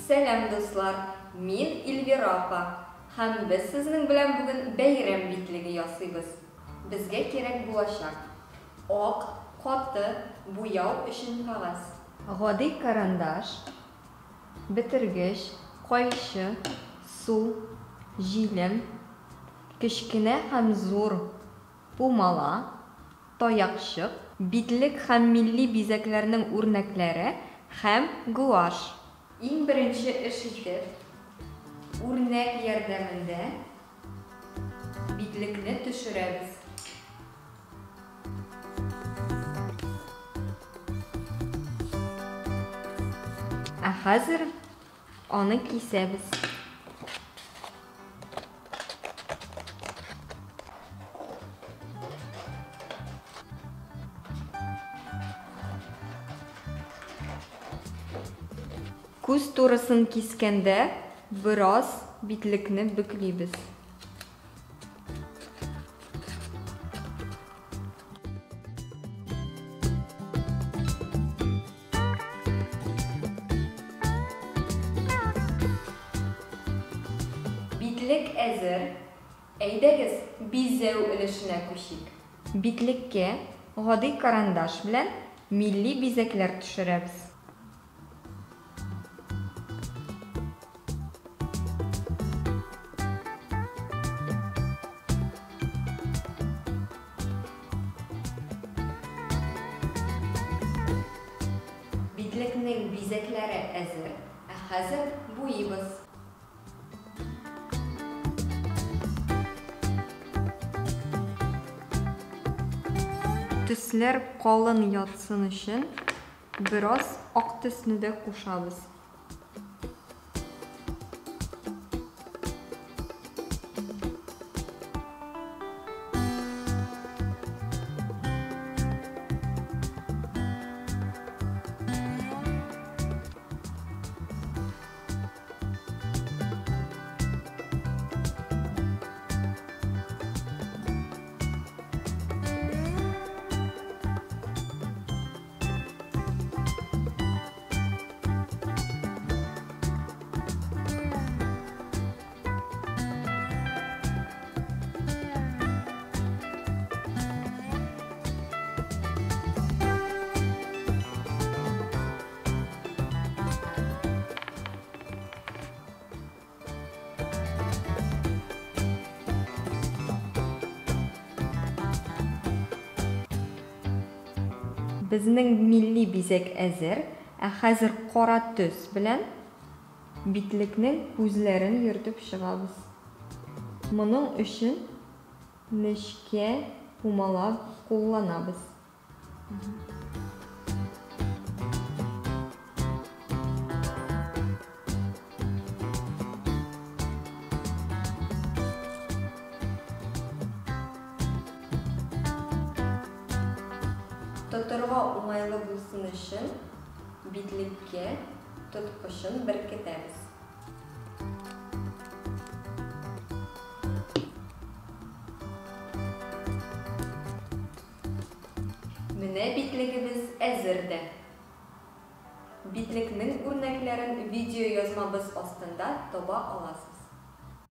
Selam dostlar, men Ilvira apa. Hem biz sizning bilan bugun bayram bitligi yasaymiz. Bizga kerak bo'lajak oq, qattiq bo'yav uchun qog'oz. G'odiy karandash, bitirgich, qaychi, suv, jilim, kichkina ham zo'r pomala, tayoqchiq, bitlik ham milliy bezaklarning o'rnaklari ham guash. Eng birinchi ishimiz o'rnak yordamida bitlikni tushiramiz. Hozir onu kesamiz. Ko'z to'risini keskanda biroz bitlikni buklaymiz. Bitlik hazır. Aydagiz bezav ilishini ko'shik. Bitlikka g'odiy karandash bilan milliy bezaklar tushiramiz. Bitlikning bezaklari hazır. Hozir bo'yaymiz. Tuslar qalin yotsin uchun biroz oq tusni da qo'shamiz. Bizning milliy bezak hazır. Hozir qora tus bilan bitlikning ko'zlarini yirtib chiqamiz. Buning uchun nishka pomala qo'llanamiz. Tuturga o'ng'ayli bo'lsin uchun bitlikka tutqichni berkitamiz. Mana bitligimiz hazırda. Bitlikning o'rnaklarini video yozmamiz ostida topa olasiz.